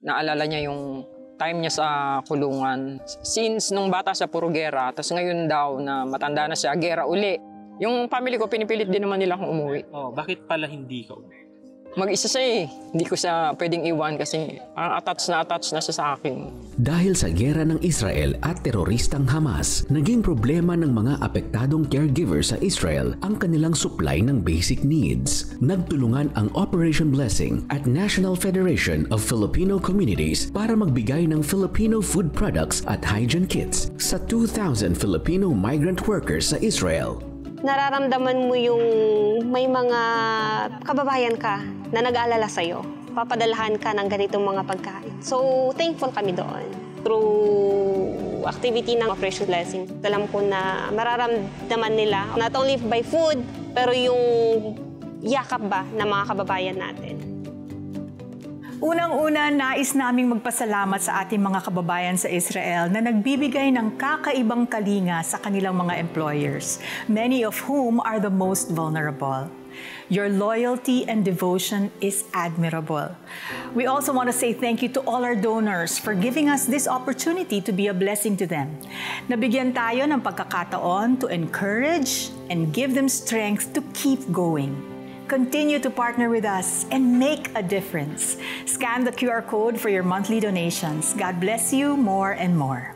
naalala niya yung time niya sa kulungan. Since nung bata siya puro gera, tapos ngayon daw na matanda na siya, gera uli. Yung family ko, pinipilit din naman nila akong umuwi. Oh, bakit pala hindi ka umuwi? Mag-isa siya eh. Hindi ko siya pwedeng iwan kasi attached na siya sa akin. Dahil sa gera ng Israel at teroristang Hamas, naging problema ng mga apektadong caregivers sa Israel ang kanilang supply ng basic needs. Nagtulungan ang Operation Blessing at National Federation of Filipino Communities para magbigay ng Filipino food products at hygiene kits sa 2,000 Filipino migrant workers sa Israel. Nararamdaman mo yung may mga kababayan ka na nag-aalala sa'yo. Papadalahan ka ng ganitong mga pagkain. So, thankful kami doon. Through activity ng Operation Blessing, alam ko na mararamdaman nila not only by food, pero yung yakap ba ng mga kababayan natin. Unang-una, nais naming magpasalamat sa ating mga kababayan sa Israel na nagbibigay ng kakaibang kalinga sa kanilang mga employers, many of whom are the most vulnerable. Your loyalty and devotion is admirable. We also want to say thank you to all our donors for giving us this opportunity to be a blessing to them. Nabigyan tayo ng pagkakataon to encourage and give them strength to keep going. Continue to partner with us and make a difference. Scan the QR code for your monthly donations. God bless you more and more.